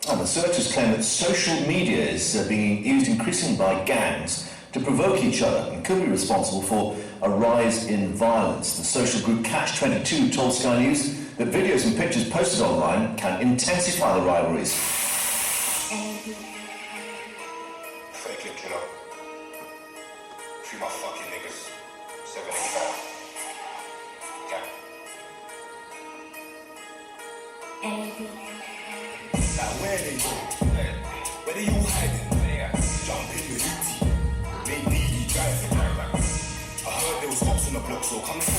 And the searchers claim that social media is being used increasingly by gangs to provoke each other and could be responsible for a rise in violence. The social group Catch-22 told Sky News that videos and pictures posted online can intensify the rivalries. Fake it, killer. Free my fucking niggas. 785. Okay. Now where they go? Where they all hiding? Jump in the hootie. Maybe he driving. I heard there was cops on the block, so come from.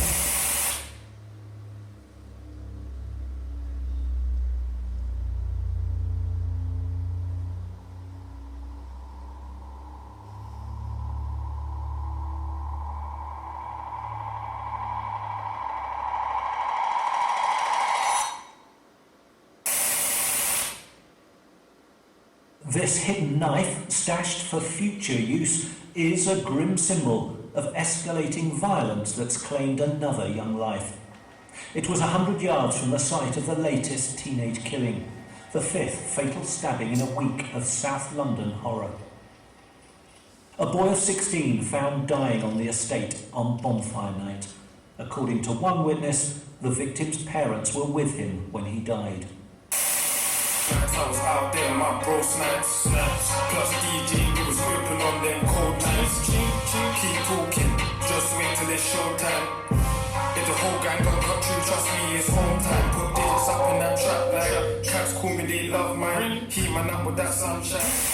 This hidden knife, stashed for future use, is a grim symbol of escalating violence that's claimed another young life. It was 100 yards from the site of the latest teenage killing, the 5th fatal stabbing in a week of South London horror. A boy of 16 found dying on the estate on bonfire night. According to one witness, the victim's parents were with him when he died. I was out there, my bro snaps. Plus DJ, we was whipping on them cold nights. Keep talking, just wait till it's showtime. If the whole gang got cut through, trust me, it's home time. Put digits up in that trap like traps call me, they love mine. Heat man up with that sunshine.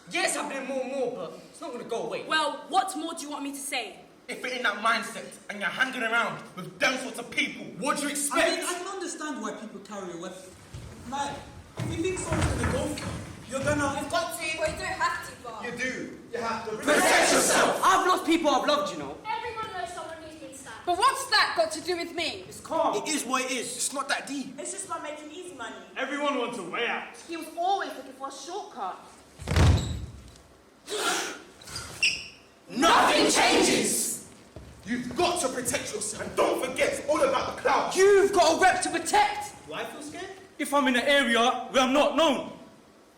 Yes, I've been more, but it's not going to go away. Well, what more do you want me to say? If you're in that mindset and you're hanging around with them sorts of people, what do you expect? I can understand why people carry a weapon. Like, if you think someone's going to go for you, you're gonna... You've got to. Well, you don't have to, but... You do. You have to protect yourself! I've lost people I've loved, you know. Everyone knows someone who's been stabbed. But what's that got to do with me? It's calm. It is what it is. It's not that deep. It's just about making easy money. Everyone wants a way out. He was always looking for a shortcut. Nothing changes! You've got to protect yourself. And don't forget, it's all about the clout. You've got a rep to protect. Do I feel scared? If I'm in an area where I'm not known.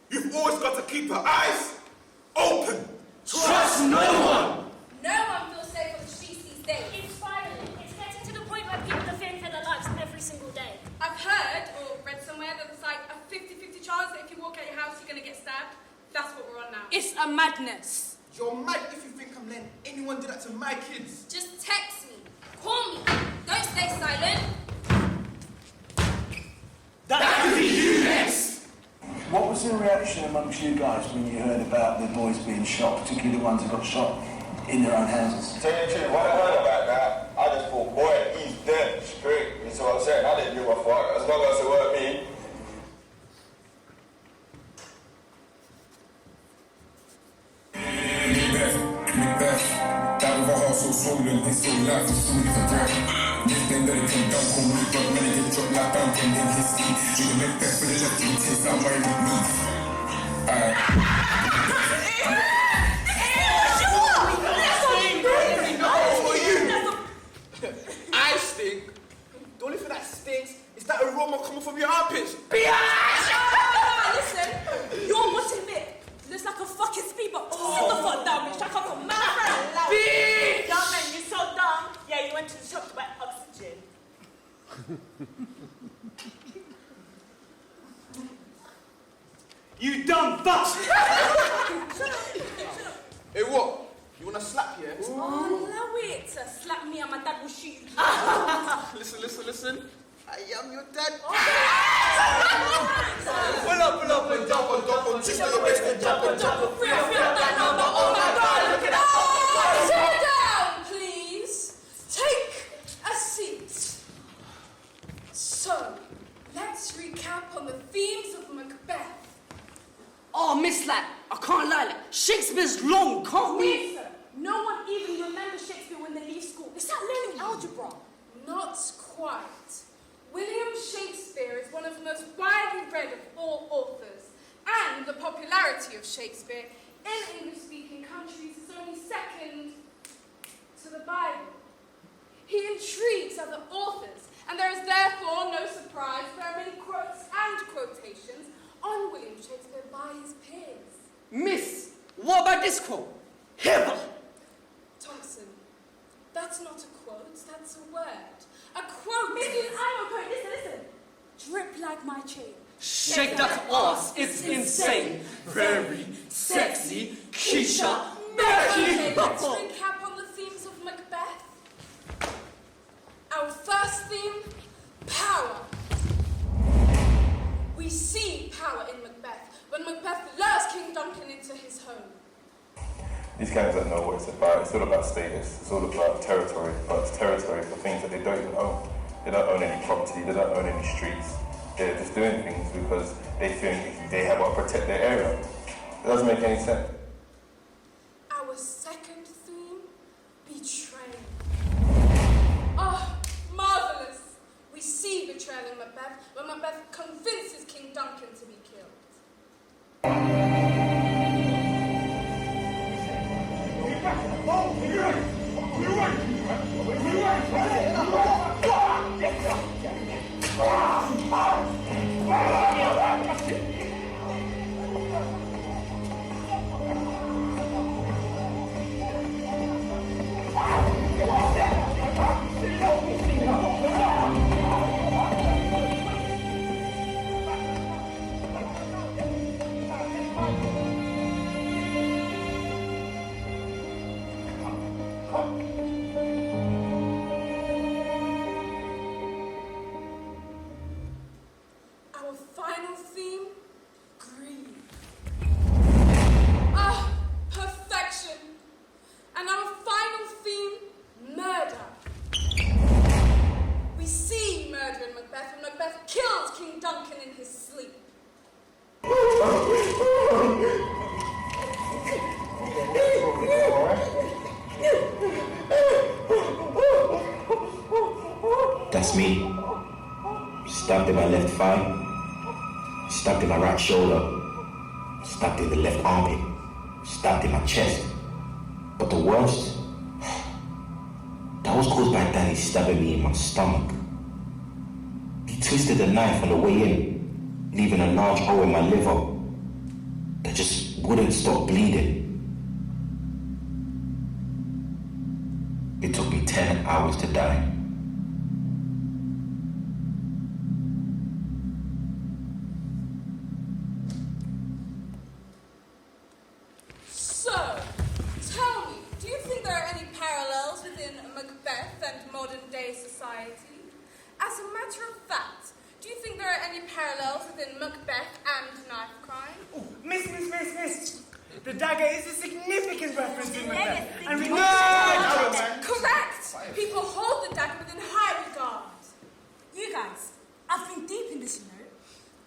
You've always got to keep your eyes open. Trust no one. No one feels safe on the streets these days. It's violent. It's getting to the point where people are fearing for their lives every single day. I've heard or read somewhere that there's like a 50-50 chance that if you walk out your house, you're going to get stabbed. That's what we're on now. It's a madness. You're mad if you think I'm letting anyone do that to my kids. Just text me. Call me. Don't stay silent. That could be you next. What was the reaction amongst you guys when you heard about the boys being shot, particularly the ones who got shot in their own houses? Tell you the truth, when I heard about that, I just thought, boy, he's dead, straight. You see what I'm saying? I didn't give a fuck, as long as it weren't me. Macbeth, that with a heart so swollen, his soul life is truly for breath. Then let it come down, call me, but when it get dropped like down, in his sleep. You can make that for the left, you taste that worry with me. I stink. The only thing that stinks is that aroma coming from your armpits. Listen, your bottom lip looks like a fucking speedboat. Sit the fuck down, bitch. I come from my friend. Dumb man, you're so dumb. Yeah, you went to the shop to buy oxygen. You dumb fuck! Hey, what? You wanna slap here? Oh, allow it. Slap me and my dad will shoot you. Listen. I am your dad. Pull up and jump on top on just your best and jump on top of Feel that number. Oh my God, look at that. Sit down, please. Take a seat. So, let's recap on the themes of Macbeth. Oh, Miss Lad, I can't lie. Shakespeare's long, can't we? Wait, sir. No one even remembers Shakespeare when they leave school. It's like learning algebra. Not quite. William Shakespeare is one of the most widely read of all authors, and the popularity of Shakespeare in English-speaking countries is only second to the Bible. He intrigues other authors, and there is therefore no surprise there are many quotes and quotations on William Shakespeare by his peers. Miss, what about this quote? Heather! Thompson, that's not a quote, that's a word. A quote means I'm a poet. Listen. Drip like my chain. Shake that ass, it's insane. Very sexy, Keisha, Okay, let's Mackintosh. recap on the themes of Macbeth. Our first theme, power. We see power in Macbeth when Macbeth lures King Duncan into his home. These guys don't know what it's about. It's all about status. It's all about territory. But it's territory for things that they don't even own. They don't own any property. They don't own any streets. They're just doing things because they think they have to protect their area. It doesn't make any sense. Our second theme, betrayal. Oh, marvellous! We see betrayal in Macbeth when Macbeth convinces King Duncan to be killed. Our final theme, greed. Ah, perfection. And our final theme, murder. We see murder in Macbeth when Macbeth kills King Duncan in his sleep. That's me. Stabbed in my left thigh, stabbed in my right shoulder, stabbed in the left armpit, stabbed in my chest. But the worst, that was caused by Daddy stabbing me in my stomach. He twisted the knife on the way in, leaving a large hole in my liver that just wouldn't stop bleeding. It took me 10 hours to die. So, tell me, do you think there are any parallels within Macbeth and modern-day society? As a matter of fact, do you think there are any parallels within Macbeth and knife crime? Oh, miss. The dagger is a significant reference in Macbeth. And Correct! People hold the dagger within high regard. You guys, I've been deep in this, you know.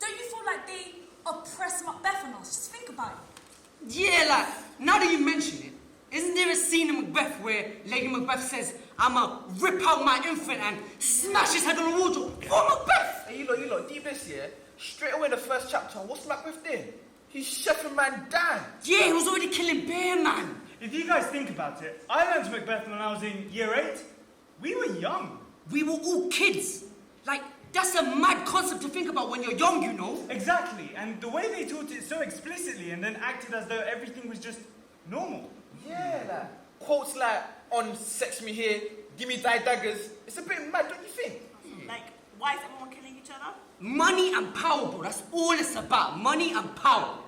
Don't you feel like they oppress Macbeth on us? Just think about it. Yeah, like, now that you mention it, isn't there a scene in Macbeth where Lady Macbeth says, I'ma rip out my infant and smash his head on the wardrobe? Oh, Macbeth! Hey, you lot, deep this, yeah? Straight away in the first chapter, what's Macbeth doing? He's chefing man down. Yeah, he was already killing bear, man. if you guys think about it, I learned Macbeth when I was in year 8. We were young. We were all kids. Like, that's a mad concept to think about when you're young, you know? Exactly, and the way they taught it so explicitly and then acted as though everything was just normal. Yeah, like, quotes like, on sex me here, give me thy daggers. It's a bit mad, don't you think? Like, why is everyone killing each other? Money and power, bro. That's all it's about. Money and power.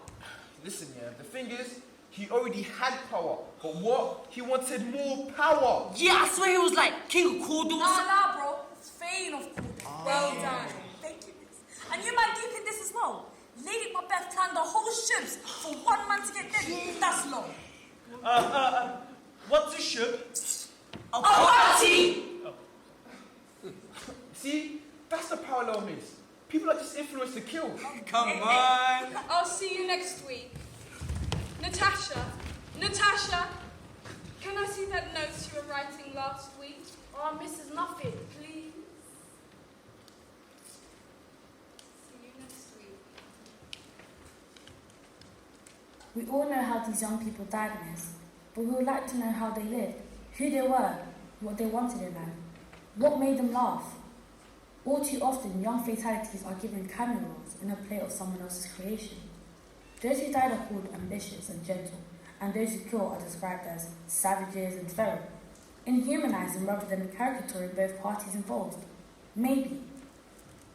Listen, yeah, the thing is, he already had power. But what? He wanted more power. Yeah, I swear he was like King of Cawdor. Nah, bro. It's Fane of Cawdor. Well done. Thank you, miss. And you might deep in this as well. Lady Macbeth planned the whole ships for one man to get dead. That's long. What's a ship? A party! See, that's the parallel, miss. People are just influenced to kill. Come on. I'll see you next week. Natasha, can I see that note you were writing last week? Oh, Mrs. Muffin, please. We all know how these young people died in this, but we would like to know how they lived, who they were, what they wanted in life, what made them laugh. All too often, young fatalities are given cameo roles in a play of someone else's creation. Those who died are called ambitious and gentle, and those who kill are described as savages and feral, inhumanizing rather than caricaturing both parties involved. Maybe,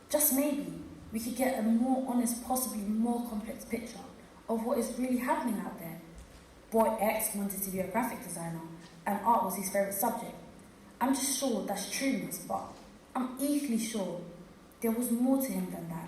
just maybe, we could get a more honest, possibly more complex picture of what is really happening out there. Boy X wanted to be a graphic designer, and art was his favourite subject. I'm just sure that's true, but I'm equally sure there was more to him than that.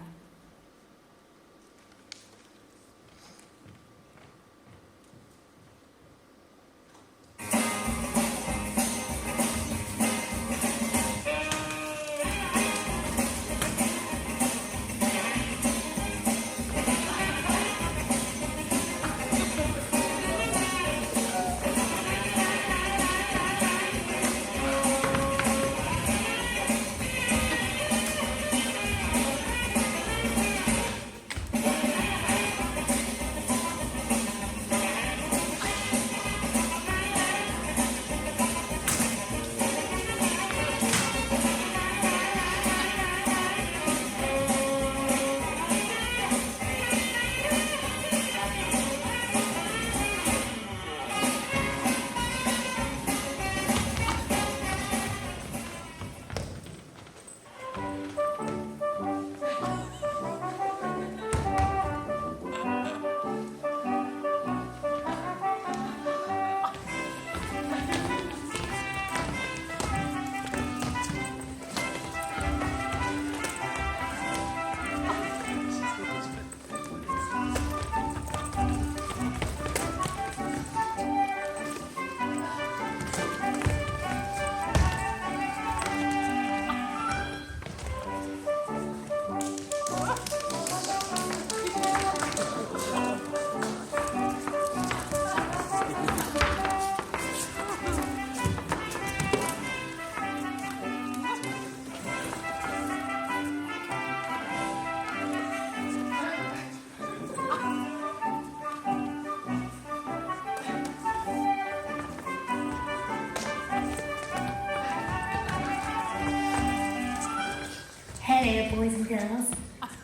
Hello, boys and girls.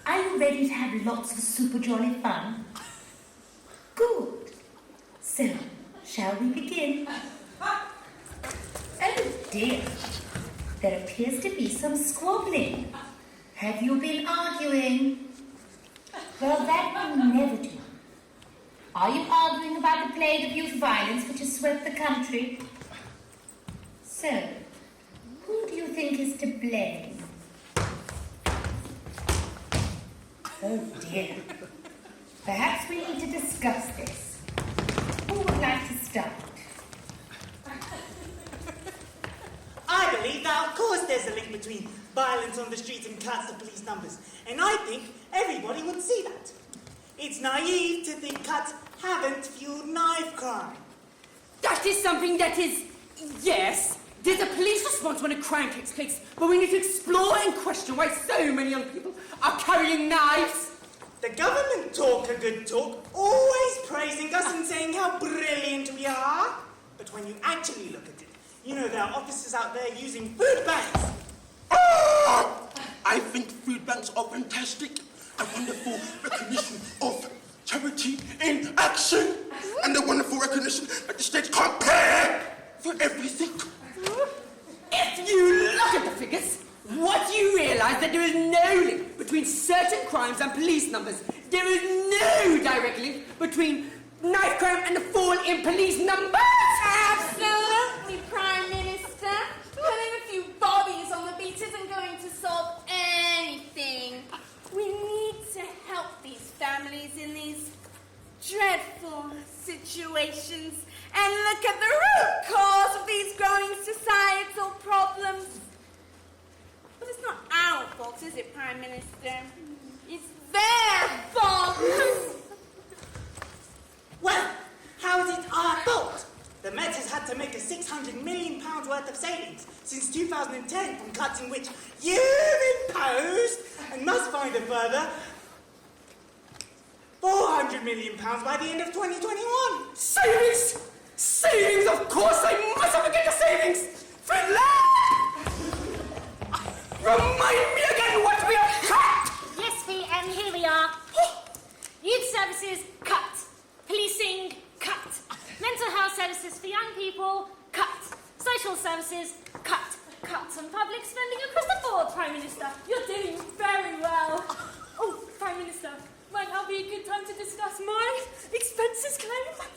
Are you ready to have lots of super jolly fun? Good. So, shall we begin? Oh dear. There appears to be some squabbling. Have you been arguing? Well, that will never do. Are you arguing about the plague of youth violence which has swept the country? So, who do you think is to blame? Oh dear. Perhaps we need to discuss this. Who would like to start? I believe that, of course, there's a link between violence on the streets and cuts to police numbers. And I think everybody would see that. It's naive to think cuts haven't fueled knife crime. That is something that is... Yes, there's a police response when a crime takes place, but we need to explore and question why so many young people are carrying knives. The government talk a good talk, always praising us and saying how brilliant we are. But when you actually look at it, you know there are officers out there using food banks. Oh, I think food banks are fantastic. A wonderful recognition of charity in action. And a wonderful recognition that the state can't pay for everything. If you look at the figures, what you realise that there is no link between certain crimes and police numbers. There is no direct link between knife crime and the fall in police numbers. Absolutely, Prime Minister. Putting a few bobbies on the beat isn't going to solve anything. We need to help these families in these dreadful situations and look at the root cause of these growing societal problems. But it's not our fault, is it, Prime Minister? It's their fault! Well, how is it our fault? The Met has had to make a £600 million worth of savings since 2010 from cuts in which you've imposed and must find a further £400 million by the end of 2021. Savings! Savings, of course! I mustn't forget the savings! Remind me again what we have cut! Yes, and here we are. Youth services, cut. Policing, cut. Mental health services for young people, cut. Social services, cut. Cuts on public spending across the board, Prime Minister. You're doing very well. Oh, Prime Minister, might now be a good time to discuss my expenses claim?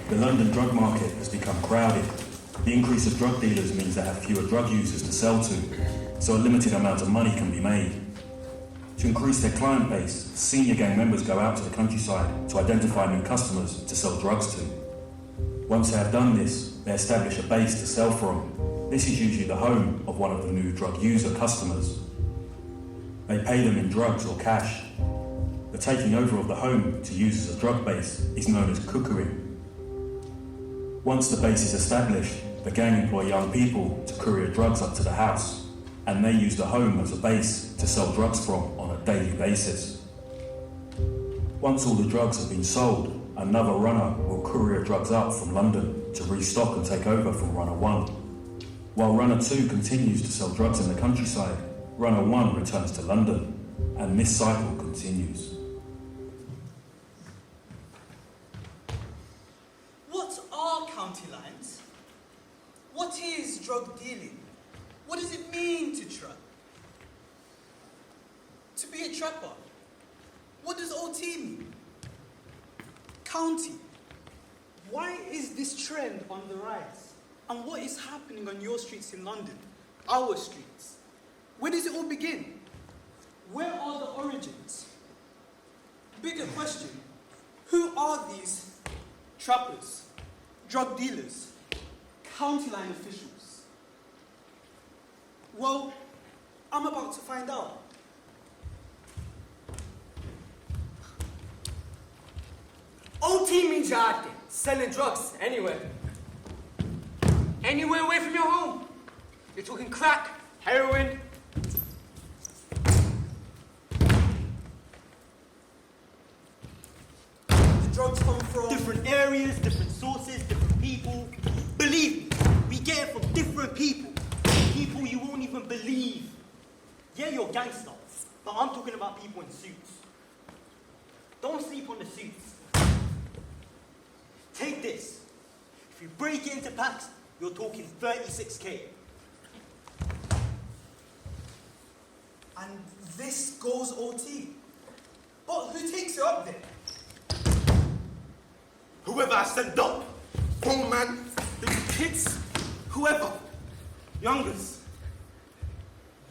The London drug market has become crowded. The increase of drug dealers means they have fewer drug users to sell to, so a limited amount of money can be made. To increase their client base, senior gang members go out to the countryside to identify new customers to sell drugs to. Once they have done this, they establish a base to sell from. This is usually the home of one of the new drug user customers. They pay them in drugs or cash. The taking over of the home to use as a drug base is known as cookering. Once the base is established, the gang employ young people to courier drugs up to the house, and they use the home as a base to sell drugs from on a daily basis. Once all the drugs have been sold, another runner will courier drugs up from London to restock and take over from runner 1. While runner 2 continues to sell drugs in the countryside, runner 1 returns to London, and this cycle continues. What are county lines? What is drug dealing? What does it mean to trap? To be a trapper? What does OT mean? County. Why is this trend on the rise? And what is happening on your streets in London? Our streets? Where does it all begin? Where are the origins? Bigger question, who are these trappers, drug dealers, county line officials? Well, I'm about to find out. OT means you're out there, selling drugs anywhere. Anywhere away from your home. You're talking crack, heroin. The drugs come from different areas, different sources, different people. Believe me, we get it from different people. People you won't even believe. Yeah, you're gangsters, but I'm talking about people in suits. Don't sleep on the suits. Take this. If you break it into packs, you're talking 36k. And this goes OT. But who takes it up there? Whoever I send up. Phone man, the kids, whoever. Youngers.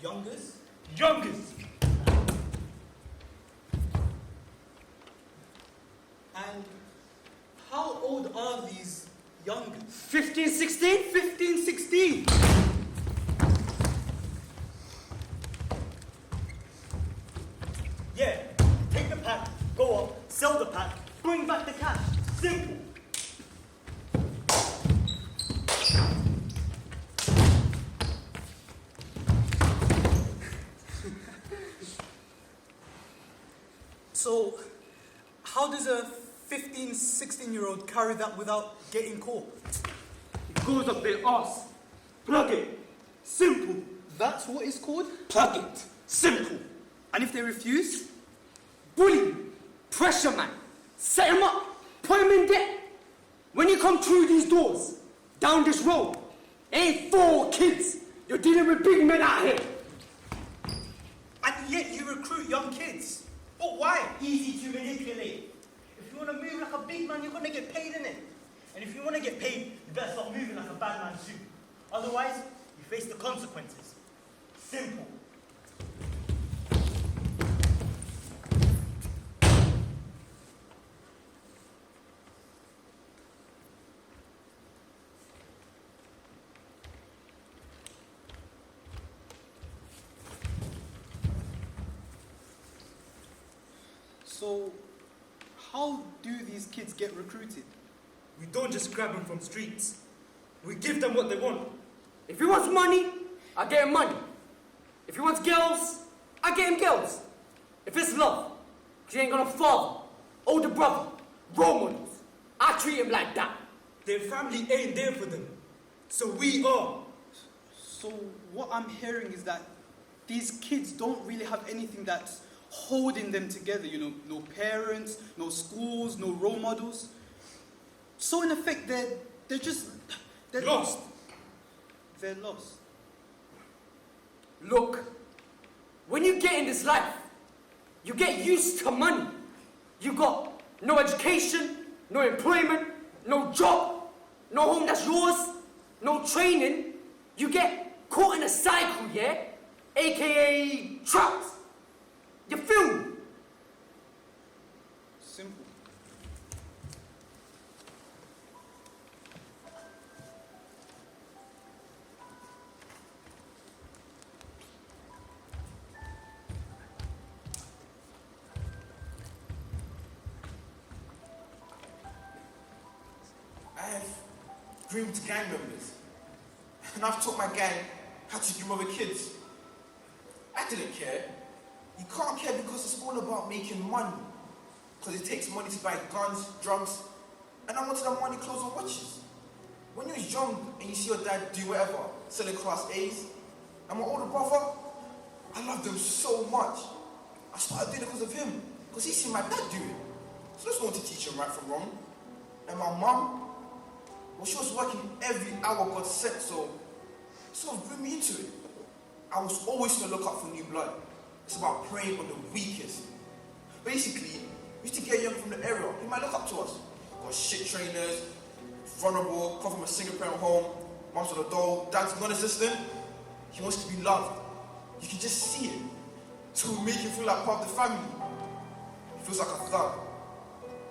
Youngers? Youngers! And how old are these youngers? 15, 16? 15, 16. Yeah, take the pack, go up, sell the pack, bring back the cash. Simple. So, how does a 15, 16-year-old carry that without getting caught? It goes up their arse. Plug it. Simple. That's what it's called? Plug it. Simple. And if they refuse? Bully. Pressure man. Set him up. Put him in debt. When you come through these doors, down this road, ain't 4 kids. You're dealing with big men out here. And yet you recruit young kids. But why? Easy to manipulate. If you want to move like a big man, you're going to get paid, innit? And if you want to get paid, you better start moving like a bad man too. Otherwise, you face the consequences. Simple. So, how do these kids get recruited? We don't just grab them from streets. We give them what they want. If he wants money, I get him money. If he wants girls, I get him girls. If it's love, 'cause he ain't got a father, older brother, role models, I treat him like that. Their family ain't there for them. So we are. So what I'm hearing is that these kids don't really have anything that's holding them together, you know, no parents, no schools, no role models. So in effect, they're lost. They're lost. Look, when you get in this life, you get used to money. You got no education, no employment, no job, no home that's yours, no training. You get caught in a cycle, yeah? AKA trapped. You feel me? Simple. I've groomed gang members, and I've taught my gang how to groom other kids. I didn't care. You can't care because it's all about making money. Because it takes money to buy guns, drugs, and I wanted the money, clothes and watches. When you're young and you see your dad do whatever, selling class A's, and my older brother, I loved him so much. I started doing it because of him, because he seen my dad do it. So I just wanted to teach him right from wrong. And my mum, well, she was working every hour God sent, so sort of drew me into it. I was always going to look out for new blood. It's about preying on the weakest. Basically, we used to get young from the area. He might look up to us. Got shit trainers, vulnerable, come from a single parent home, mom's on a dole, dad's non-existent. He wants to be loved. You can just see it. So we make him feel like part of the family. He feels like a thug.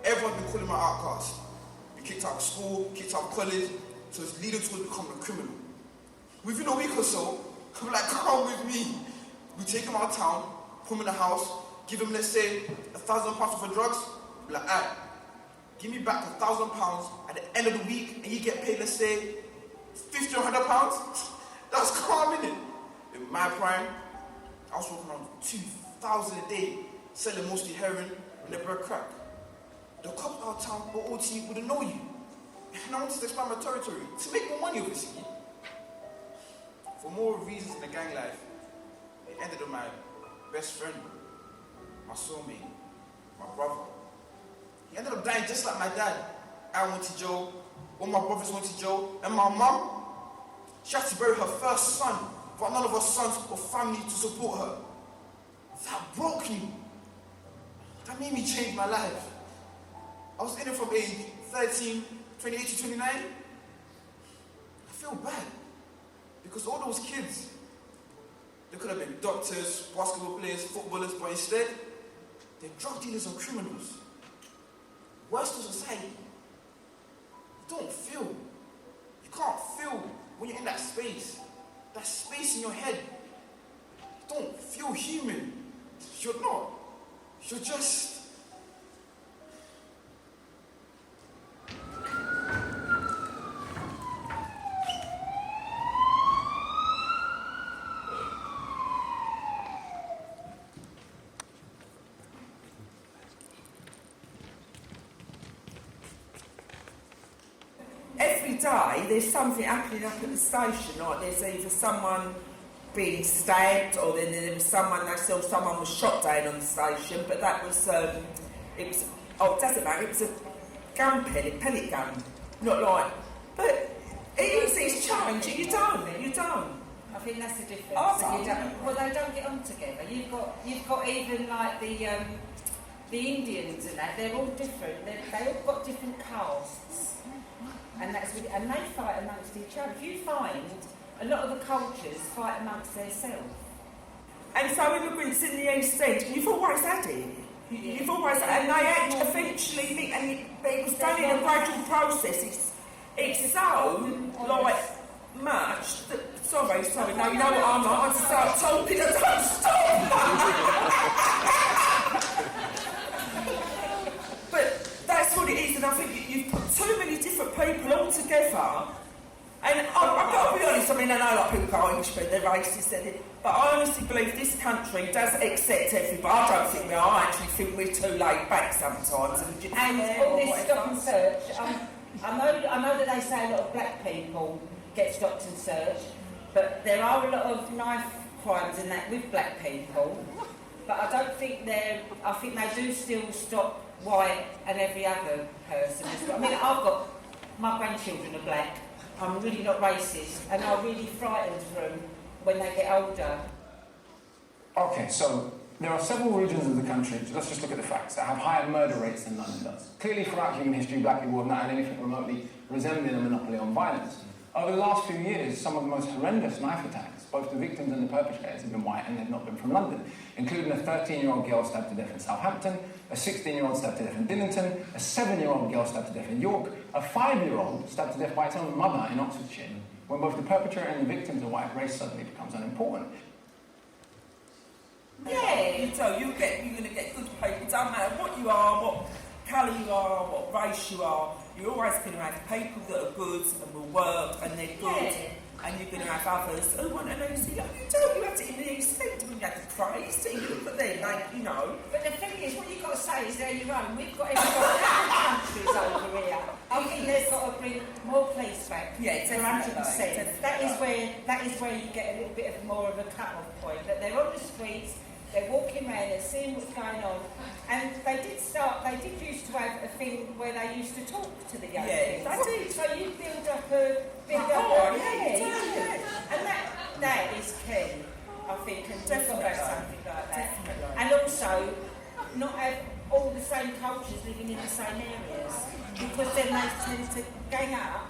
Everyone's been calling him an outcast. We kicked out of school, kicked out of college, so it's leading towards becoming a criminal. Within a week or so, I'm like, come with me. We take him out of town, put him in a house, give him, let's say, £1,000 for drugs. We're like, alright, give me back £1,000 at the end of the week, and you get paid, let's say, £50 or £100. That's calm, innit? In my prime, I was working on 2,000 a day, selling mostly heroin and the bread crack. The cops out of town or OT wouldn't know you. And I wanted to expand my territory to make more money, obviously. For more reasons in the gang life, it ended with my best friend, my soulmate, my brother. He ended up dying just like my dad. I went to jail, all my brothers went to jail, and my mum, she had to bury her first son, but none of her sons or family to support her. That broke me. That made me change my life. I was in it from age 13, 28 to 29. I feel bad. Because all those kids, they could have been doctors, basketball players, footballers, but instead, they're drug dealers and criminals. Worst of society. You don't feel. You can't feel when you're in that space. That space in your head. You don't feel human. You're not. You're just... every day there's something happening up at the station, like there's either someone being stabbed, or then there was someone, they saw someone was shot down on the station, but that was, it doesn't matter, it was a gun pellet gun, not like, but it's challenging, you don't. I think that's the difference. Well, they don't get on together. You've got even like the Indians and that. They're all different. They all got different castes, and and they fight amongst each other. If you find a lot of the cultures fight amongst themselves. And so immigrants in the East End, you've always had it. You've always had it, and they eventually meet, and it was done in a gradual process. It's so, like, much that, sorry, no, you know what I'm like, I start talking and don't stop! But that's what it is, and I think you've put too many different people all together. And I've got to be honest, I mean, I know like people go English, but they're racist, but I honestly believe this country does accept everybody. I don't think we are, I actually think we're too laid back sometimes. And all this stop and search, I know that they say a lot of black people get stopped and searched, but there are a lot of knife crimes in that with black people, but I don't think I think they do still stop white and every other person as well. I mean, my grandchildren are black, I'm really not racist, and I'm really frightened for them when they get older. Okay, so there are several regions of the country, let's just look at the facts, that have higher murder rates than London does. Clearly, throughout human history, black people have not had anything remotely resembling a monopoly on violence. Over the last few years, some of the most horrendous knife attacks, both the victims and the perpetrators, have been white and they've not been from London, including a 13-year-old girl stabbed to death in Southampton, a 16-year-old stabbed to death in Dillington, a 7-year-old girl stabbed to death in York, a 5-year-old stabbed to death by its own mother in Oxfordshire. When both the perpetrator and the victims are white, race suddenly becomes unimportant. Yeah, so you're going to get good people. It doesn't matter what you are, what colour you are, what race you are, you're always going to have people that are good and will work and they're good. Yeah. And you're going to have others who want to know, you had it in the East End, you had the praise, you look at them, like, you know. But the thing is, what you've got to say is they're your own. We've got countries over here. I think they've got to bring more police back. Yeah, 100%. That is where you get a little bit of more of a cut-off point. That they're on the streets, they're walking around, they're seeing what's going on. And they did used to have a thing where they used to talk to the young people. Yeah, they did. So you build up and that is key, I think, and definitely have something like that. Definitely. And also, not have all the same cultures living in the same areas, because then they tend to gang up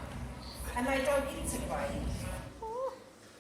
and they don't integrate.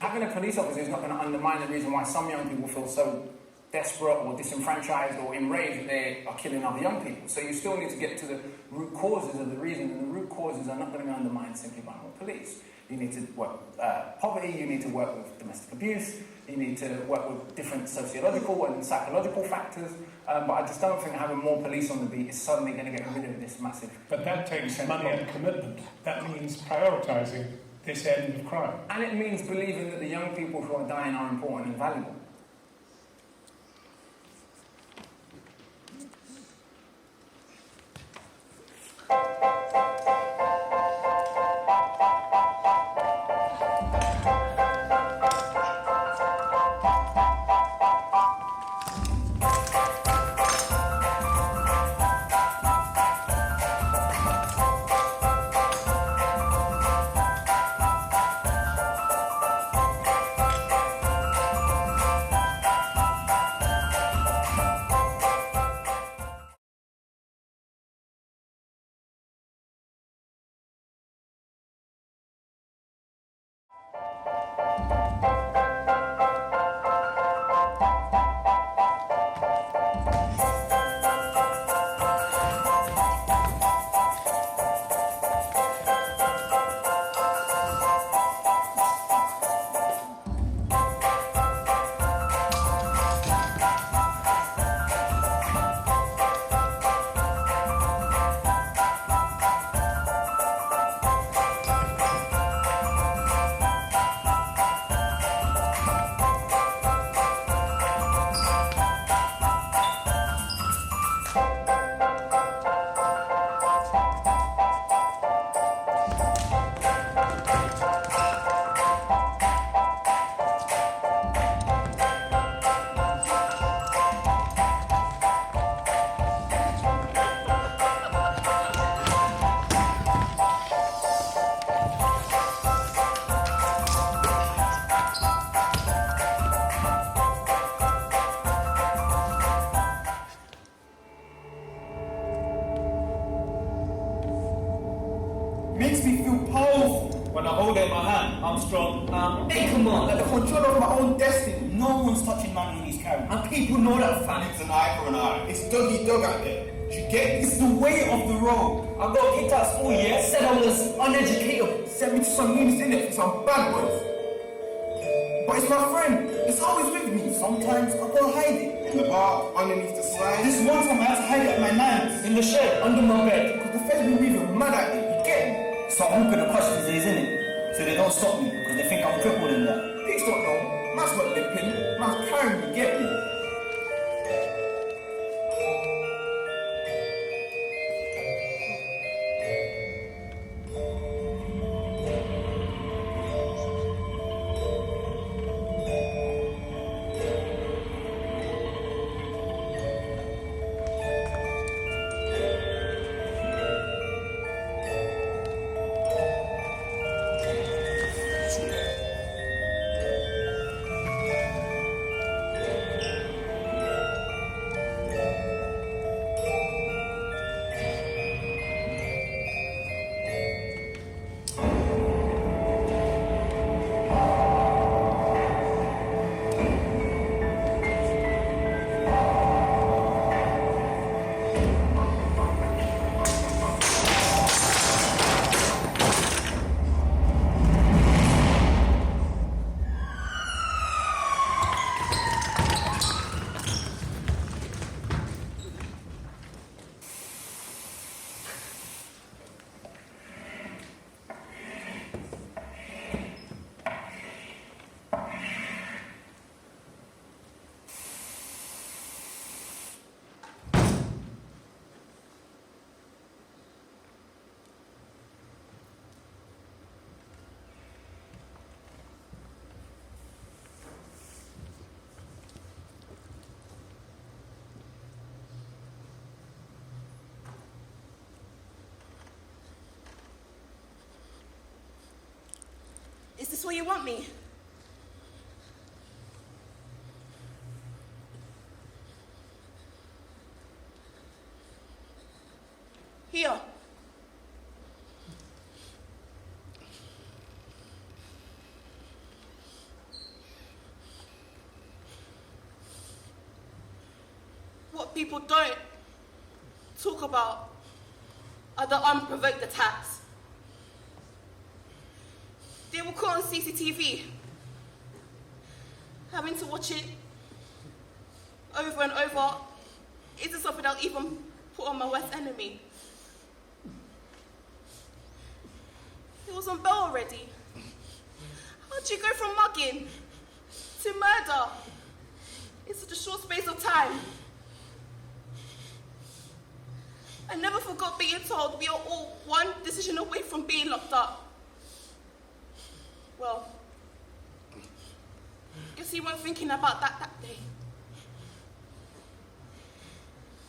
Having a police officer is not going to undermine the reason why some young people feel so desperate or disenfranchised or enraged that they are killing other young people. So you still need to get to the root causes of the reason, and the root causes are not going to be undermined simply by more police. You need to work with poverty, you need to work with domestic abuse, you need to work with different sociological and psychological factors, but I just don't think having more police on the beat is suddenly going to get rid of this massive... But that takes money and commitment. That means prioritising this end of crime. And it means believing that the young people who are dying are important and valuable. makes me feel powerful. When I hold it in my hand, I'm strong. Hey, come on, like the control of my own destiny. No one's touching man when he's carrying. And people know that, fam. It's an eye for an eye. It's dog eat dog out there. You get it's the way of the road. I got kicked out of school, yeah? Said I was uneducated. Sent me to some units in it for some bad boys. But it's my friend. It's always with me. Sometimes I go hide it. In the bar, underneath the slide. This one time I had to hide it at my nan's. In the shed, under my bed. Because the feds been moving mad at me. You get me? So I'm hooking the questions these, innit? So they don't stop me. Because they think I'm crippled in that. Pigs don't know. Man's not limping. Man's carrying me. Get me? Is this where you want me? Here. What people don't talk about are the unprovoked attacks. They were caught on CCTV, having to watch it over and over isn't something I'll even put on my worst enemy. He was on bail already. How'd you go from mugging to murder in such a short space of time? I never forgot being told we are all one decision away from being locked up. Well, guess you weren't thinking about that day.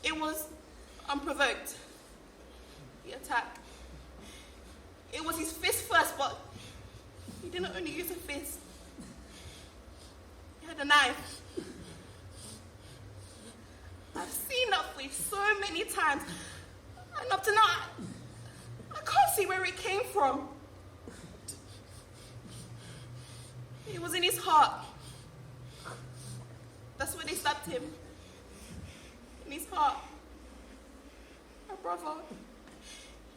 It was unprovoked, the attack. It was his fist first, but he didn't only use a fist. He had a knife. I've seen that face so many times, and up to now, I can't see where it came from. It was in his heart. That's where they stabbed him. In his heart. My brother,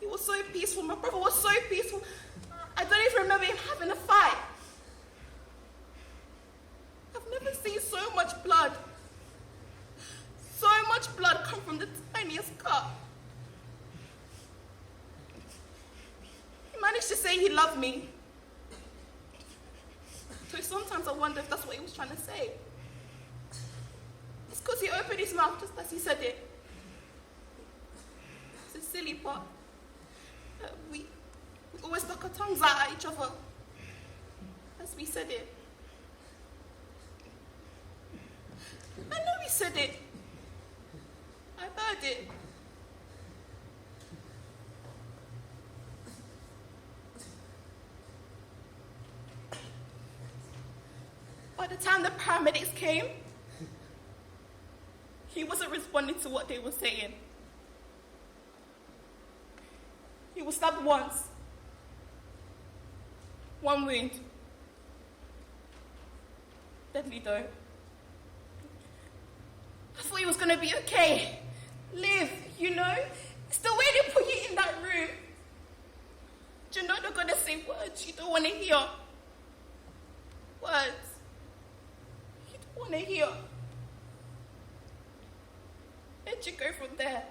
he was so peaceful. My brother was so peaceful. I don't even remember him having a fight. I've never seen so much blood. So much blood come from the tiniest cut. He managed to say he loved me. So sometimes I wonder if that's what he was trying to say. It's because he opened his mouth just as he said it. It's a silly part. We always stuck our tongues out at each other as we said it. I know he said it. I heard it. By the time the paramedics came, he wasn't responding to what they were saying. He was stabbed once, 1 wound. Deadly though. I thought he was gonna be okay. Live, you know? It's the way they put you in that room. Do you know they're gonna say words you don't wanna hear? Words you don't wanna hear. Where'd you go from there?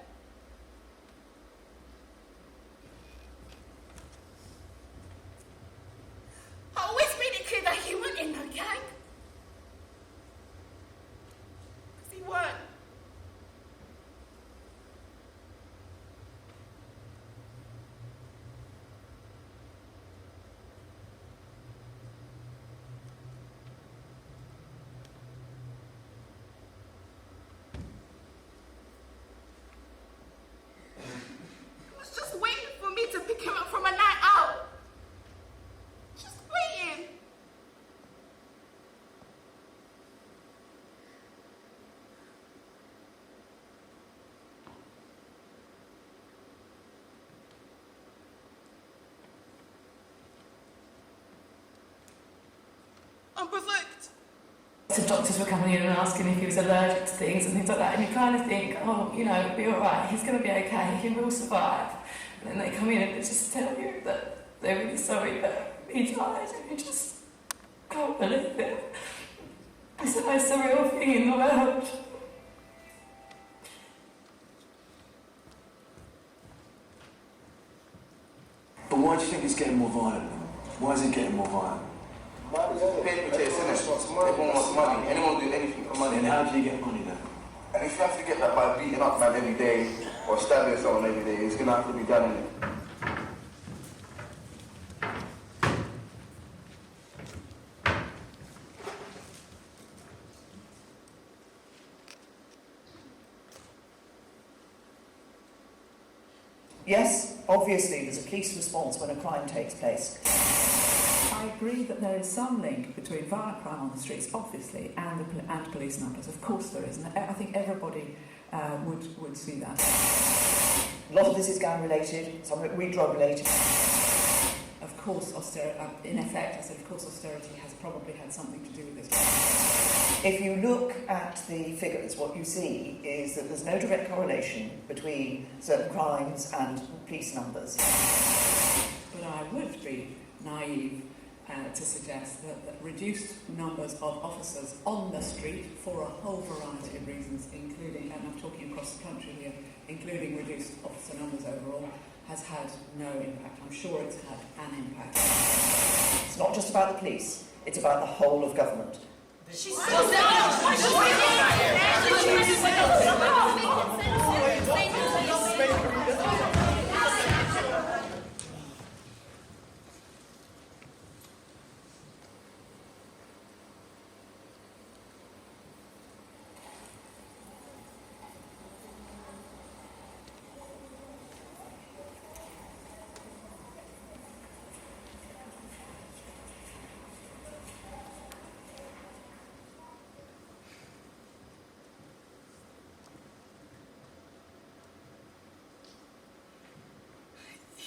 I always made it clear that he wasn't in no gang. Because he weren't. He was just waiting for me to pick him up from a night out. Just waiting. I'm provoked. The doctors were coming in and asking if he was allergic to things and things like that, and you kind of think, oh, you know, it'll be alright, he's going to be okay, he will survive. And then they come in and they just tell you that they're really sorry that he died, and you just can't believe it. It's the most surreal thing in the world. But why do you think it's getting more violent? Why is it getting more violent? Paper chase, innit? Everyone wants money. Anyone will do anything for money. And how do you get money then? And if you have to get that by beating up man every day or stabbing someone every day, it's gonna have to be done, innit? Yes, obviously there's a police response when a crime takes place. I agree that there is some link between violent crime on the streets, obviously, and police numbers. Of course there is, and I think everybody would see that. A lot of this is gang related, some of it we drug related. Of course, in effect, I said, of course, austerity has probably had something to do with this. If you look at the figures, what you see is that there's no direct correlation between certain crimes and police numbers. But I would be naive to suggest that reduced numbers of officers on the street for a whole variety of reasons, including, and I'm talking across the country here, including reduced officer numbers overall, has had no impact. I'm sure it's had an impact. It's not just about the police, it's about the whole of government. She's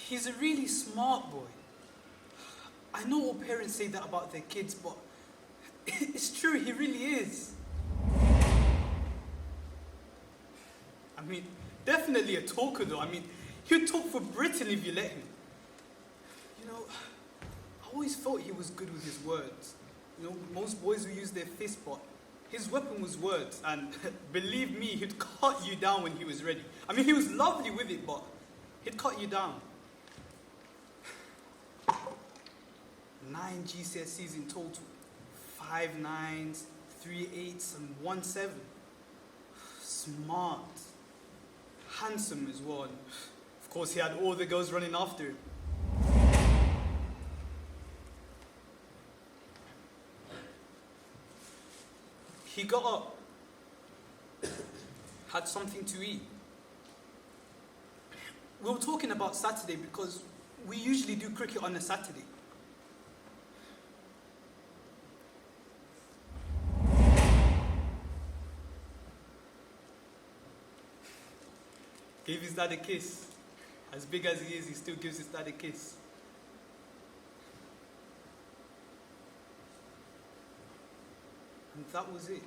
He's a really smart boy. I know all parents say that about their kids, but it's true, he really is. I mean, definitely a talker though. I mean, he'd talk for Britain if you let him. You know, I always thought he was good with his words. You know, most boys will use their fist, but his weapon was words, and believe me, he'd cut you down when he was ready. I mean, he was lovely with it, but he'd cut you down. 9 GCSEs in total, 5 9s, 3 8s, and 1 7. Smart, handsome as well. And of course, he had all the girls running after him. He got up, had something to eat. We were talking about Saturday because we usually do cricket on a Saturday. Gave his dad a kiss. As big as he is, he still gives his dad a kiss. And that was it.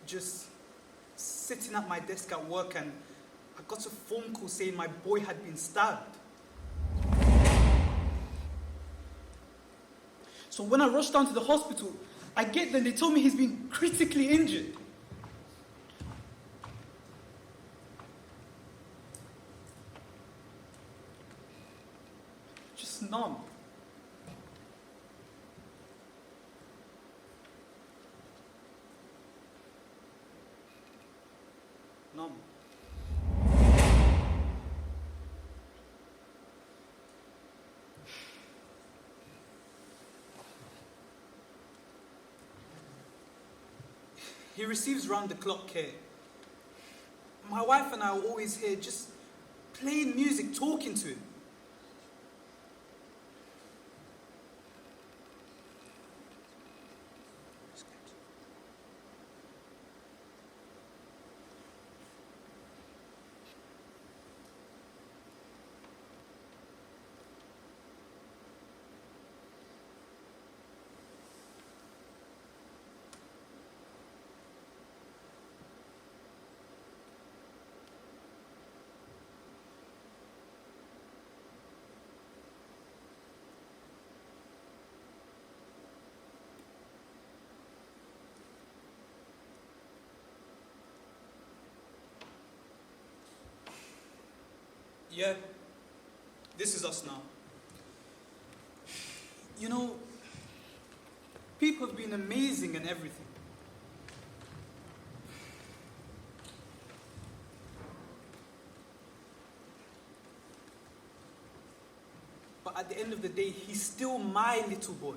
Just sitting at my desk at work, and I got a phone call saying my boy had been stabbed. So when I rushed down to the hospital, I get there and they told me he's been critically injured. Just numb. Numb. He receives round-the-clock care. My wife and I are always here just playing music, talking to him. Yeah, this is us now. You know, people have been amazing and everything. But at the end of the day, he's still my little boy.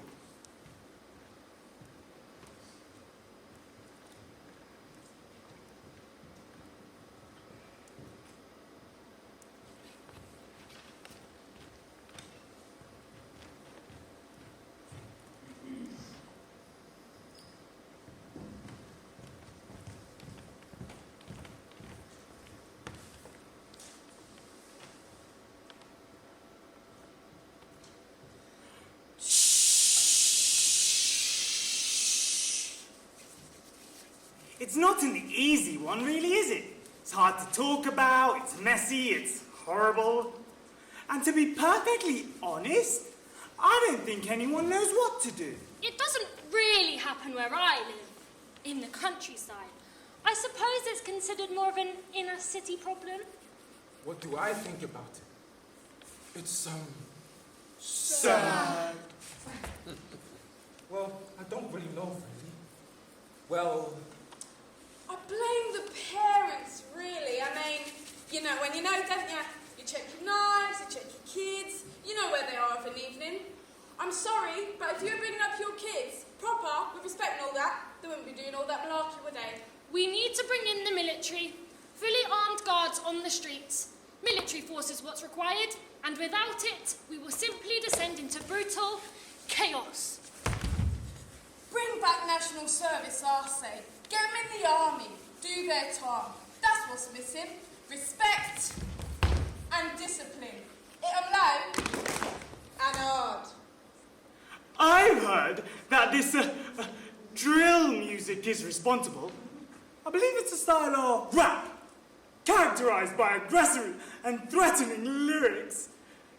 It's not an easy one, really, is it? It's hard to talk about, it's messy, it's horrible. And to be perfectly honest, I don't think anyone knows what to do. It doesn't really happen where I live, in the countryside. I suppose it's considered more of an inner city problem. What do I think about it? It's, sad. Well, I don't really know, really. Well, I blame the parents, really. I mean, you know, when you know, don't you? You check your knives, you check your kids, you know where they are of an evening. I'm sorry, but if you were bringing up your kids proper, with respect and all that, they wouldn't be doing all that malarkey, would they? We need to bring in the military. Fully armed guards on the streets. Military force is what's required, and without it, we will simply descend into brutal chaos. Bring back national service, I say. Get them in the army. Do their time. That's what's missing. Respect and discipline. Hit 'em low and hard. I've heard that this drill music is responsible. I believe it's a style of rap, characterised by aggressive and threatening lyrics.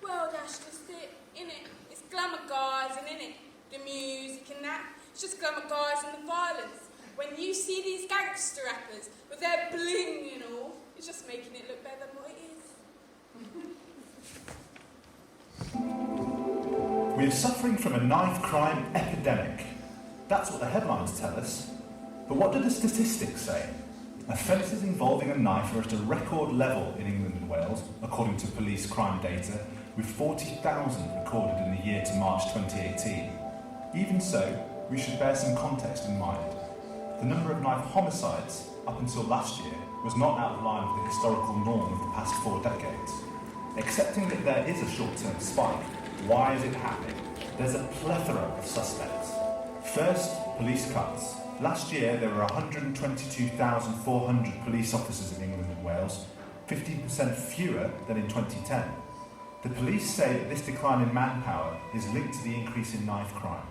Well, that's just it, innit? It's glamour guys and innit? The music and that. It's just glamour guys and the violence. When you see these gangster rappers with their bling and all, it's just making it look better than what it is. We're suffering from a knife crime epidemic. That's what the headlines tell us. But what do the statistics say? Offences involving a knife are at a record level in England and Wales, according to police crime data, with 40,000 recorded in the year to March 2018. Even so, we should bear some context in mind. The number of knife homicides, up until last year, was not out of line with the historical norm of the past 4 decades. Accepting that there is a short-term spike, why is it happening? There's a plethora of suspects. First, police cuts. Last year, there were 122,400 police officers in England and Wales, 15% fewer than in 2010. The police say that this decline in manpower is linked to the increase in knife crime.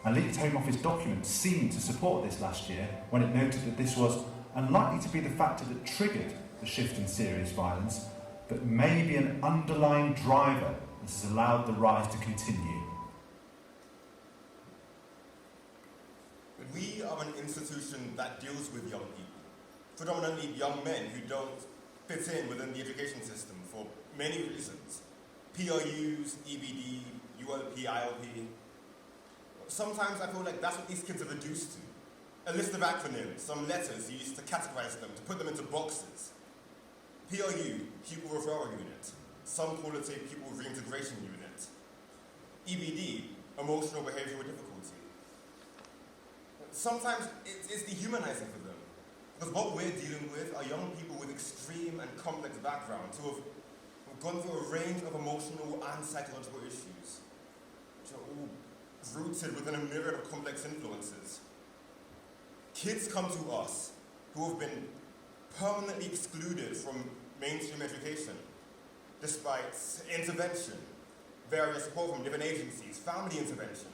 A leaked Home Office document seemed to support this last year when it noted that this was unlikely to be the factor that triggered the shift in serious violence, but may be an underlying driver that has allowed the rise to continue. We are an institution that deals with young people, predominantly young men who don't fit in within the education system for many reasons. PRUs, EBD, ULP, ILP. Sometimes I feel like that's what these kids are reduced to. A list of acronyms, some letters used to categorize them, to put them into boxes. PRU, Pupil Referral Unit. Some call it a Pupil Reintegration Unit. EBD, Emotional Behavioral Difficulty. Sometimes it's dehumanizing for them, because what we're dealing with are young people with extreme and complex backgrounds who have gone through a range of emotional and psychological issues, which are all rooted within a myriad of complex influences. Kids come to us who have been permanently excluded from mainstream education, despite intervention, various support from different agencies, family intervention.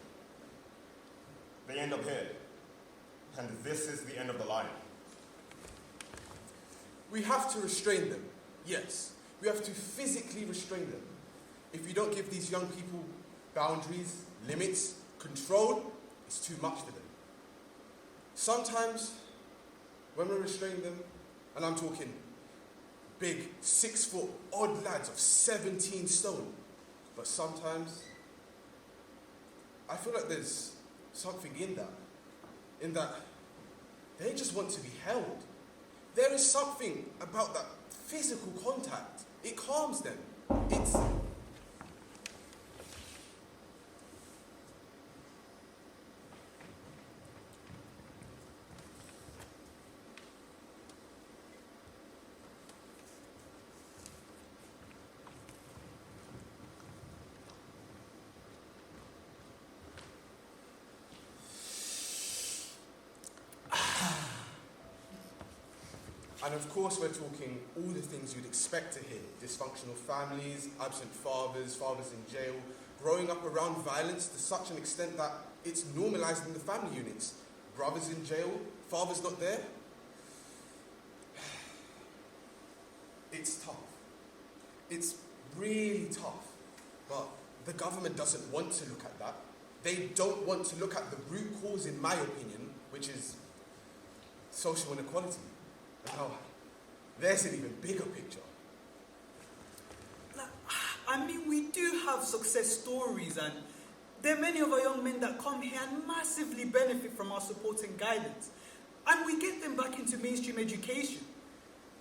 They end up here, and this is the end of the line. We have to restrain them, yes. We have to physically restrain them. If you don't give these young people boundaries, limits, control, it's too much for them. Sometimes, when we restrain them, and I'm talking big 6 foot odd lads of 17 stone, but sometimes I feel like there's something in that they just want to be held. There is something about that physical contact. It calms them. It's... And of course we're talking all the things you'd expect to hear. Dysfunctional families, absent fathers, fathers in jail, growing up around violence to such an extent that it's normalised in the family units. Brothers in jail, fathers not there. It's tough. It's really tough. But the government doesn't want to look at that. They don't want to look at the root cause, in my opinion, which is social inequality. Now, there's an even bigger picture. I mean, we do have success stories, and there are many of our young men that come here and massively benefit from our support and guidance. And we get them back into mainstream education.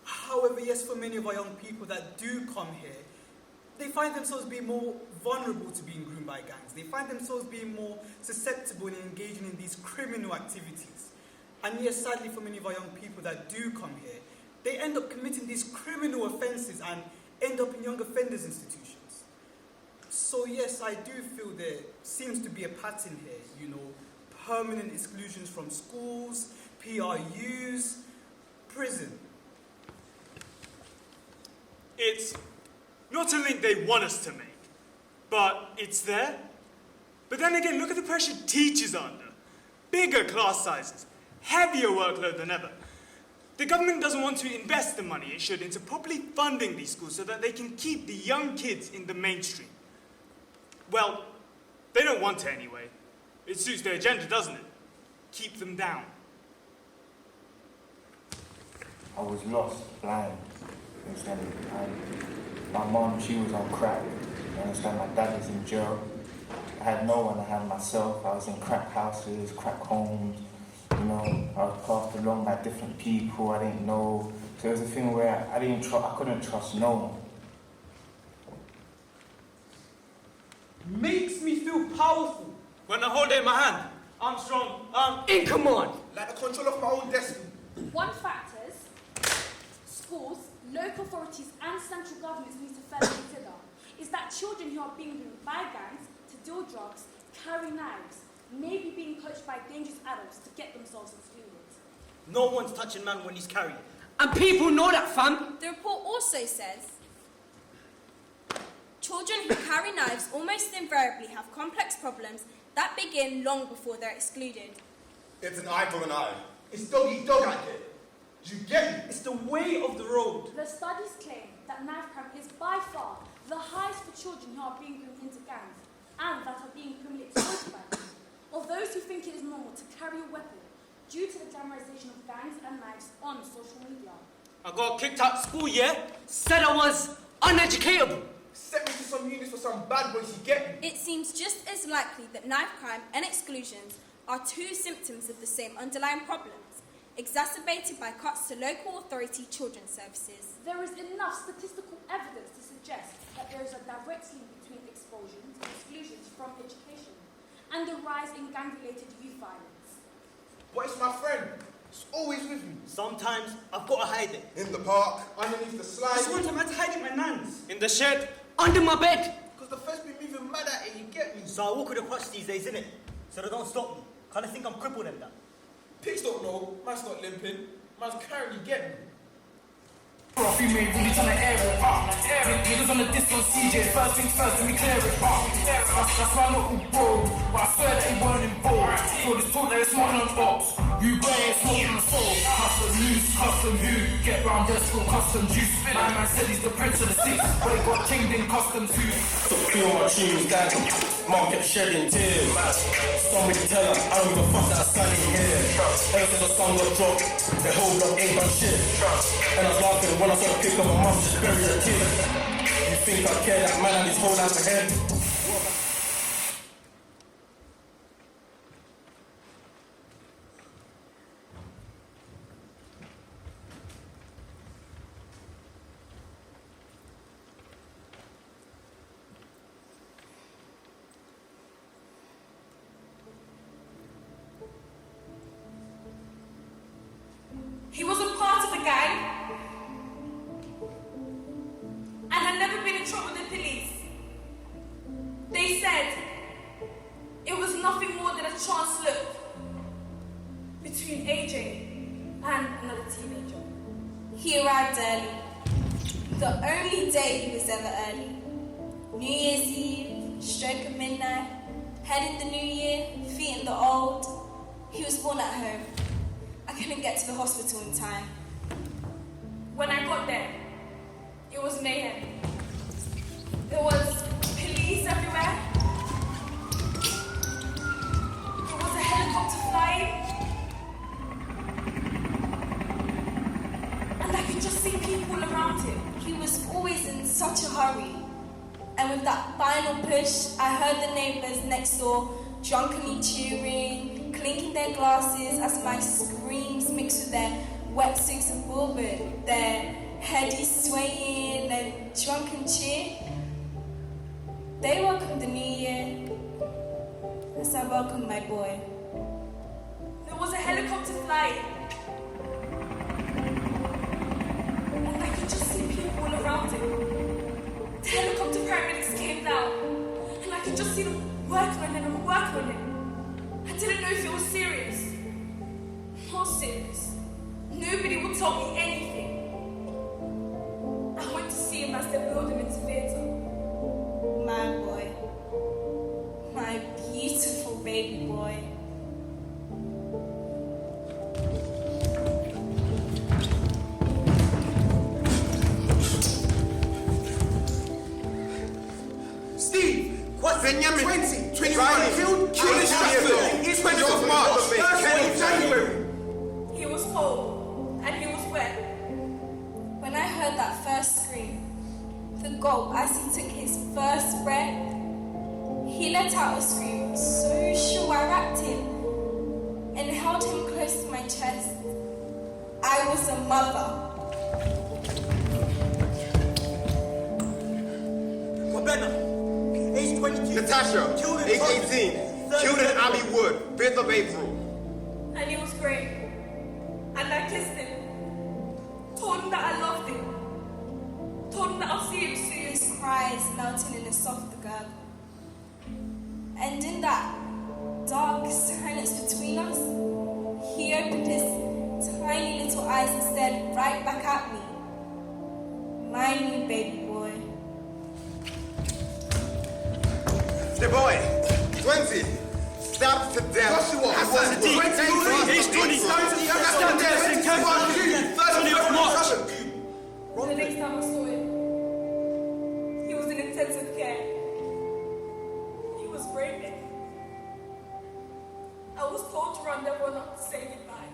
However, yes, for many of our young people that do come here, they find themselves being more vulnerable to being groomed by gangs. They find themselves being more susceptible in engaging in these criminal activities. And yes, sadly for many of our young people that do come here, they end up committing these criminal offences and end up in young offenders institutions. So yes, I do feel there seems to be a pattern here, you know, permanent exclusions from schools, PRUs, prison. It's not a link they want us to make, but it's there. But then again, look at the pressure teachers are under. Bigger class sizes, heavier workload than ever. The government doesn't want to invest the money it should into properly funding these schools so that they can keep the young kids in the mainstream. Well, they don't want to anyway. It suits their agenda, doesn't it? Keep them down. I was lost, blind, instead of my mom, she was on crack. You understand, my dad was in jail. I had no one, I had myself. I was in crack houses, crack homes. You know, I was passed along by different people I didn't know. So it was a thing where I couldn't trust no one. Makes me feel powerful. When I hold it in my hand, I'm strong, I'm in command. Like the control of my own destiny. One factors schools, local authorities and central governments need to further consider is that children who are being groomed by gangs to deal drugs, carry knives, may be being coached by dangerous adults to get themselves excluded. No one's touching man when he's carrying. And people know that, fam. The report also says children who carry knives almost invariably have complex problems that begin long before they're excluded. It's an eye for an eye. It's dog eat dog out there. Do you get me? It's the way of the road. The studies claim that knife crime is by far the highest for children who are being groomed into gangs and that are being criminally exploited by them, or those who think it is normal to carry a weapon due to the glamorization of gangs and knives on social media. I got kicked out of school, yeah? Said I was uneducatable. Set me to some units for some bad boys, you get me? It seems just as likely that knife crime and exclusions are two symptoms of the same underlying problems, exacerbated by cuts to local authority children's services. There is enough statistical evidence to suggest that there is a direct link between expulsions and exclusions from education and the rise in gang-related youth violence. But it's my friend. It's always with me. Sometimes I've got to hide it. In the park. Underneath the slide. Just one time I had to hide it in my nans. In the shed. Under my bed. Because the first be moving mad at it, you get me? So I walk with a crutch these days, innit? So they don't stop me. Kind of think I'm crippled and that. Pigs don't know. Man's not limping. Man's carrying, you get me? Female really trying to air it, Niggas on the disc on CJ, first things first, let me clear it, That's my little bro, but I swear that he weren't involved. So this talk that it's smarter on ops, you grey, smoking the soul. Custom news, custom who, get round there, school custom juice. My man said he's the prince of the six, but he got kinged in custom too. So feel my tunes, dad. Mom kept shedding tears. Somebody tell her, I don't give a fuck that I stand in here. Ever since the sun got dropped, the whole block ain't done shit. And I was laughing when I saw the pic of my mum just bury her tear. You think I care that man had his whole life ahead? He wasn't part of the gang and had never been in trouble with the police. They said it was nothing more than a chance look between AJ and another teenager. He arrived early. The only day he was ever early. New Year's Eve, stroke of midnight, head in the new year, feet in the old. He was born at home. I couldn't get to the hospital in time. When I got there, it was mayhem. There was police everywhere. There was a helicopter flying. And I could just see people around him. He was always in such a hurry. And with that final push, I heard the neighbours next door drunkenly cheering, clinking their glasses as my screams mixed with their wetsuits and bourbon, their headies swaying and drunken cheer. They welcomed the new year as I welcomed my boy. There was a helicopter flying. And I could just see people all around him. The helicopter paramedics came down. And I could just see them working on him and working on him. I didn't know if it was serious. Not serious. Nobody would tell me anything. I went to see him as they wheeled him into theatre. My boy. My beautiful baby boy. Steve! What? Benjamin, 20, 21, Riley, killed in Stratford. It's 20th of March, 1st of January. He was cold and he was wet. When I heard that first scream, the gulp as he took his first breath, he let out a scream so sure I wrapped him and held him close to my chest. I was a mother. Corbena, age 22. Natasha, age 18. Killed in Abbey Wood, 5th of April. And he was great. And I kissed him. Told him that I loved him. Told him that I'll see him soon. His cries melting in a soft gurgle. And in that dark silence between us, he opened his tiny little eyes and stared right back at me. My new baby boy. The boy, 20, stabbed to death. Joshua, Has Hassan, been 20, He's 20. Stand there, in Canada, 30 of March. The next time I saw him, he was in intensive care. He was breathing. I was told to run everyone up to say goodbye.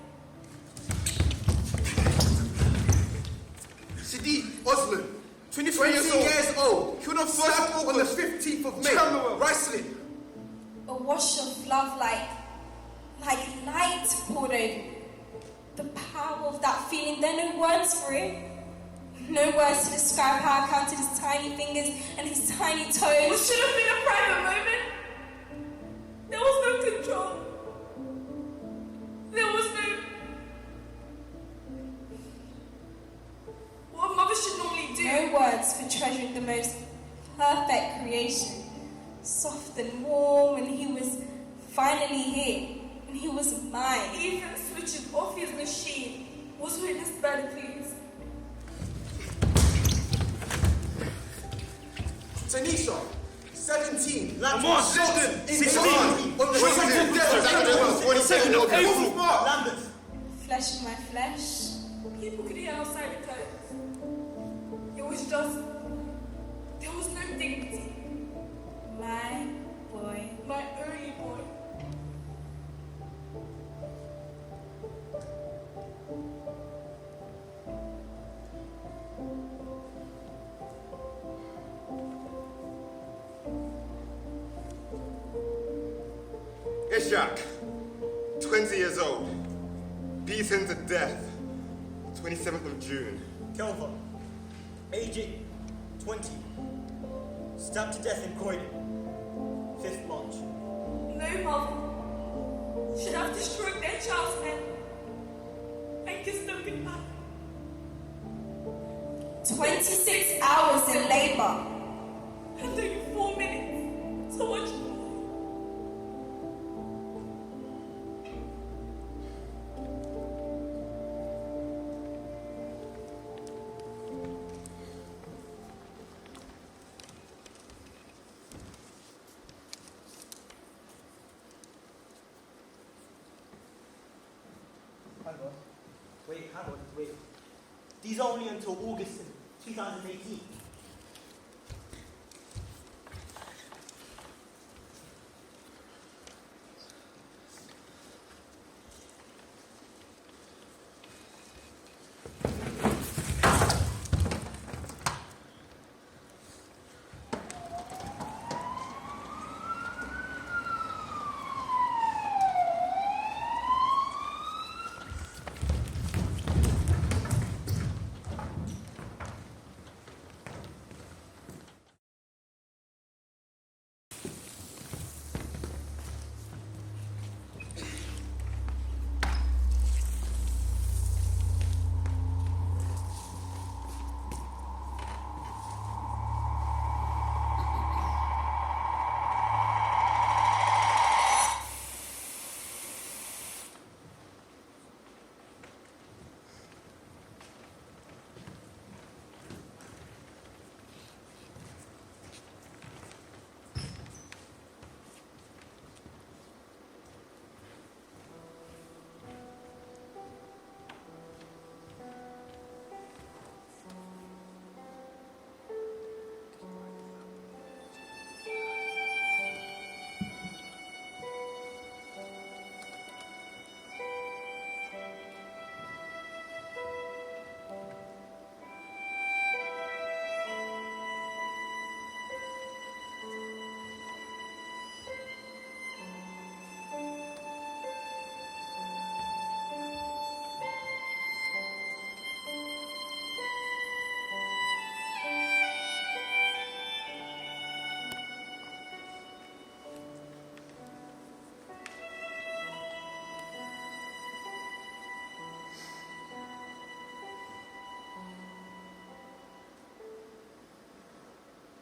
Sadiq Osman, 23 years old, killed on 1st August on the 15th of May. Riceley. A wash of love like light poured over me. The power of that feeling, there are no words for it. No words to describe how I counted his tiny fingers and his tiny toes. It should have been a private moment. There was no control. There was no... what a mother should normally do. No words for treasuring the most perfect creation. Soft and warm, and he was finally here. And he was mine. Even switching off his machine was witnessed by the police. Tanisha, 17. Lamont, 16. On the 22nd of April. Lambeth. Flesh in my flesh. People could hear outside the clothes. It was just... there was no dignity. My boy. My only boy. Ishak, 20 years old, beaten to death, 27th of June. Kelva, age 20, stabbed to death in Croydon, 5th March. No mother should have destroyed their child's head and kissed them goodbye. 26 hours in labour. And only 4 minutes to watch. Wait. These are only until August 2018.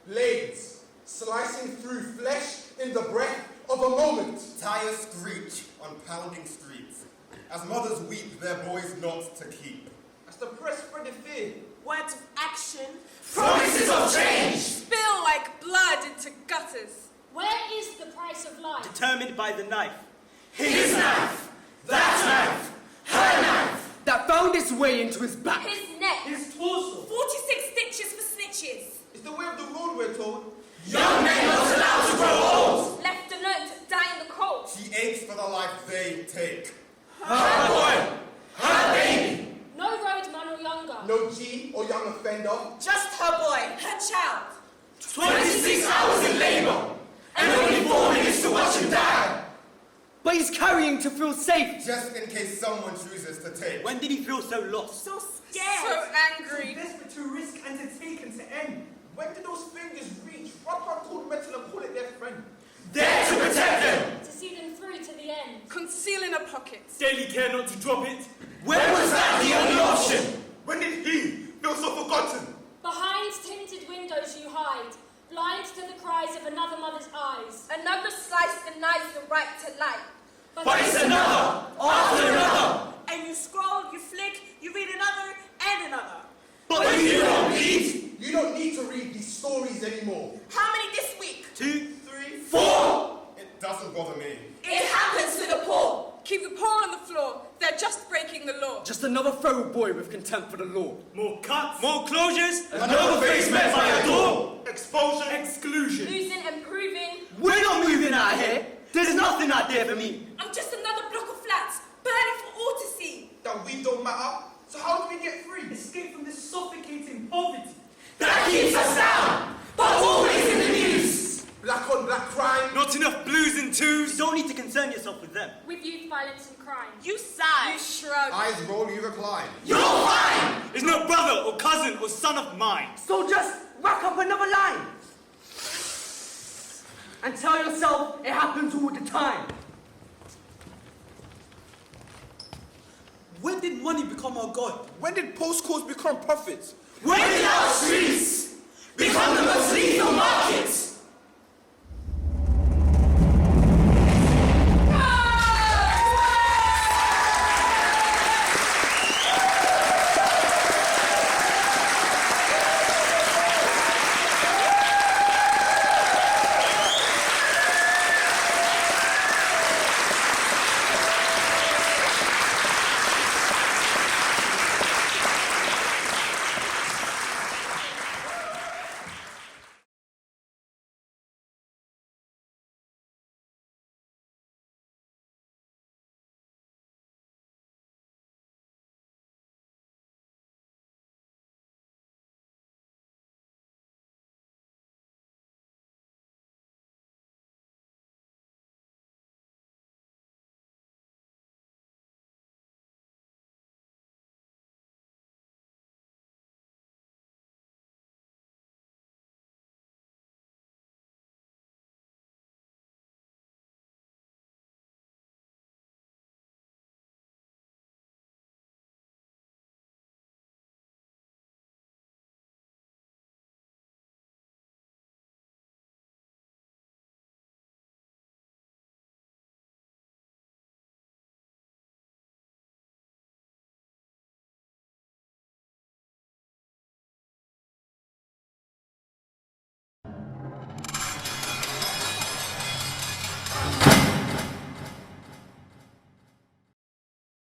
Blades slicing through flesh in the breath of a moment. Tires screech on pounding streets, as mothers weep their boys not to keep. As the press spread the fear, Words of action. Promises of change. Spill like blood into gutters. Where is the price of life? Determined determined by the knife. His knife! That knife! Her knife! That found its way into his back. His neck. His torso. 46 stitches for snitches. It's the way of the road, we're told. Young men not allowed to grow old! Left alone to die in the cold. She aches for the life they take. Her boy! Her baby! No roadman or younger. No G or young offender. Just her boy. Her child. 26 hours in labour! And only 4 minutes to watch him die! But he's carrying to feel safe. Just in case someone chooses to take. When did he feel so lost? So scared. So angry. So desperate to risk and to take and to end. When did those fingers reach? Rubber cold metal and call it their friend. There to protect them! To see them through to the end. Conceal in a pocket. Daily care not to drop it. When was that the only option? When did he feel so forgotten? Behind tinted windows you hide, blind to the cries of another mother's eyes. Another slice denies the right to life. But it's another, after another. And you scroll, you flick, you read another and another. But you don't read. You don't need to read these stories anymore. How many this week? 2, 3, 4. It doesn't bother me. It happens to the poor. Keep the poor on the floor. They're just breaking the law. Just another feral boy with contempt for the law. More cuts. More closures. Another face met by a door. Exposure. Exclusion. Losing and proving. We're not moving out here. There's nothing out there for me. I'm just another block of flats, burning for all to see. That we don't matter. So how do we get free? escape from this suffocating poverty. That keeps us down, but always in the news. Black on black crime. Not enough blues and twos. You don't need to concern yourself with them. With youth violence and crime. You sigh. You shrug. Eyes roll, you recline. You're fine. Is no brother or cousin or son of mine. So just rack up another line. And tell yourself it happens all the time. When did money become our god? When did postcodes become prophets? When did our streets become the most